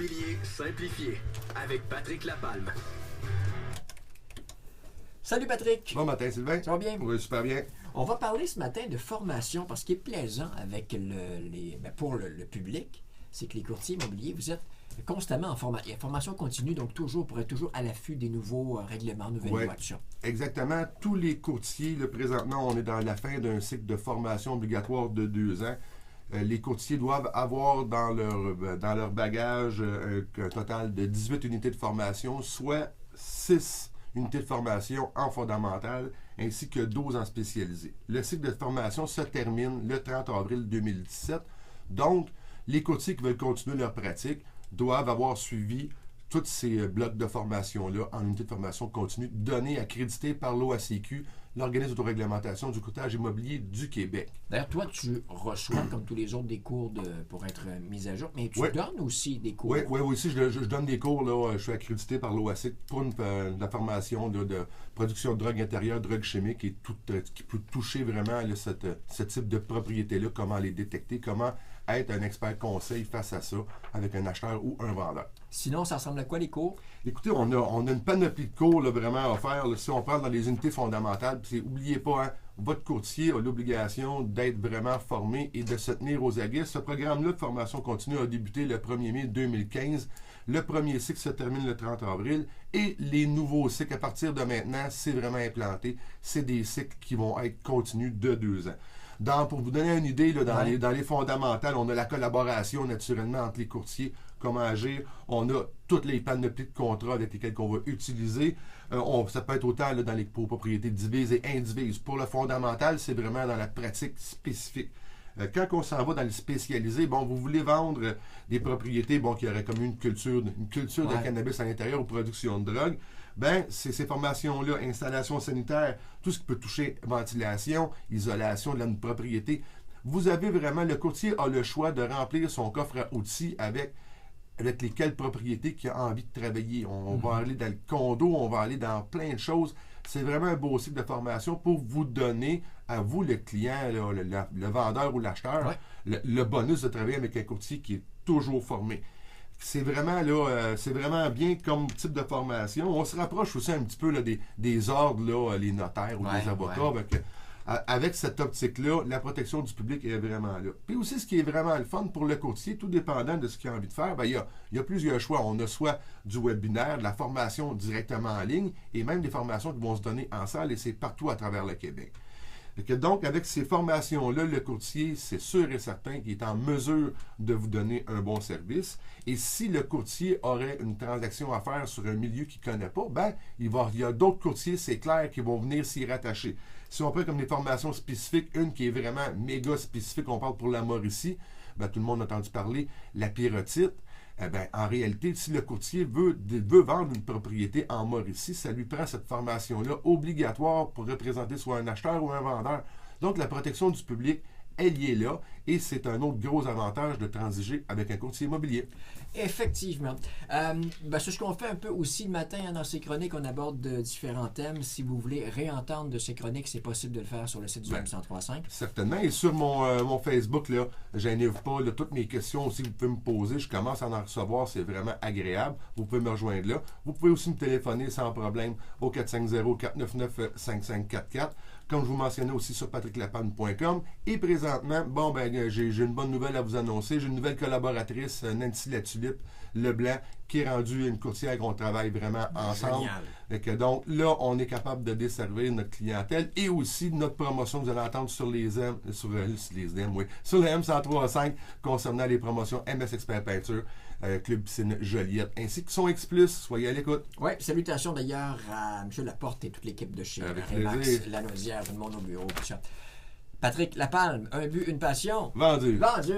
Immobilier simplifié avec Patrick Lapalme. Salut Patrick! Bon matin Sylvain. Ça va bien? Oui, super bien. On va parler ce matin de formation parce qu'il est plaisant avec pour le public, c'est que les courtiers immobiliers, vous êtes constamment en formation continue, donc pour être toujours à l'affût des nouveaux règlements, nouvelles lois, tout ça. Exactement. Tous les courtiers, là, présentement, on est dans la fin d'un cycle de formation obligatoire de 2 ans. Les courtiers doivent avoir dans leur bagage un total de 18 unités de formation, soit 6 unités de formation en fondamental, ainsi que 12 en spécialisé. Le cycle de formation se termine le 30 avril 2017. Donc, les courtiers qui veulent continuer leur pratique doivent avoir suivi tous ces blocs de formation-là en unité de formation continue donnés, accrédités par l'OACQ, l'organisme d'autoréglementation du courtage immobilier du Québec. D'ailleurs, toi, tu reçois, comme tous les autres, des cours pour être mis à jour, mais tu donnes aussi des cours. Oui, aussi, je donne des cours. Là, je suis accrédité par l'OACQ pour la formation de production de drogue intérieure, drogue chimique, et tout, qui peut toucher vraiment là, ce type de propriété-là, comment les détecter, comment être un expert conseil face à ça avec un acheteur ou un vendeur. Sinon, ça ressemble à quoi les cours? Écoutez, on a une panoplie de cours là, vraiment à offrir. Là, si on parle dans les unités fondamentales, n'oubliez pas, hein, votre courtier a l'obligation d'être vraiment formé et de se tenir aux aguets. Ce programme-là de formation continue a débuté le 1er mai 2015. Le premier cycle se termine le 30 avril et les nouveaux cycles, à partir de maintenant, c'est vraiment implanté. C'est des cycles qui vont être continus de 2 ans. Pour vous donner une idée, là, dans les fondamentales, on a la collaboration naturellement entre les courtiers, comment agir. On a toutes les panoplies de contrats avec lesquels on va utiliser. Ça peut être autant là, dans les propriétés divises et indivises. Pour le fondamental, c'est vraiment dans la pratique spécifique. Quand on s'en va dans le spécialisé, vous voulez vendre des propriétés qui auraient comme une culture de cannabis à l'intérieur ou production de drogue, c'est ces formations-là, installation sanitaire, tout ce qui peut toucher ventilation, isolation de la propriété. Vous avez vraiment, le courtier a le choix de remplir son coffre à outils avec lesquelles propriétés qu'il a envie de travailler. On va aller dans le condo, on va aller dans plein de choses. C'est vraiment un beau cycle de formation pour vous donner, à vous, le client, le vendeur ou l'acheteur, le bonus de travailler avec un courtier qui est toujours formé. C'est vraiment bien comme type de formation. On se rapproche aussi un petit peu là, des ordres, là, les notaires ou les avocats. Avec cette optique-là, la protection du public est vraiment là. Puis aussi, ce qui est vraiment le fun pour le courtier, tout dépendant de ce qu'il a envie de faire, il y a plusieurs choix. On a soit du webinaire, de la formation directement en ligne, et même des formations qui vont se donner en salle, et c'est partout à travers le Québec. Donc, avec ces formations-là, le courtier, c'est sûr et certain qu'il est en mesure de vous donner un bon service. Et si le courtier aurait une transaction à faire sur un milieu qu'il ne connaît pas, il y a d'autres courtiers, c'est clair, qui vont venir s'y rattacher. Si on prend comme des formations spécifiques, une qui est vraiment méga spécifique, on parle pour la Mauricie, tout le monde a entendu parler, la pyrrhotite. En réalité, si le courtier veut vendre une propriété en Mauricie, ça lui prend cette formation-là obligatoire pour représenter soit un acheteur ou un vendeur. Donc, la protection du public, elle y est là, et c'est un autre gros avantage de transiger avec un courtier immobilier. Effectivement. C'est ce qu'on fait un peu aussi le matin dans ces chroniques. On aborde différents thèmes. Si vous voulez réentendre de ces chroniques, c'est possible de le faire sur le site du M1035. Certainement. Et sur mon Facebook, là, gênez-vous pas. Là, toutes mes questions aussi, vous pouvez me poser. Je commence à en recevoir. C'est vraiment agréable. Vous pouvez me rejoindre là. Vous pouvez aussi me téléphoner sans problème au 450-499-5544. Comme je vous mentionnais aussi sur patricklapalme.com. Et présentement, j'ai une bonne nouvelle à vous annoncer. J'ai une nouvelle collaboratrice, Nancy Latulippe Leblanc, qui est rendue une courtière qu'on travaille vraiment ensemble. Donc là, on est capable de desservir notre clientèle et aussi notre promotion que vous allez entendre sur le M1035 concernant les promotions MS Expert Peinture, Club Piscine Joliette, ainsi que son X+. Soyez à l'écoute. Oui, salutations d'ailleurs à M. Laporte et toute l'équipe de chez Remax, Lanaudière, tout le monde au bureau. Patrick Lapalme, un but, une passion. Vendu. Vendu.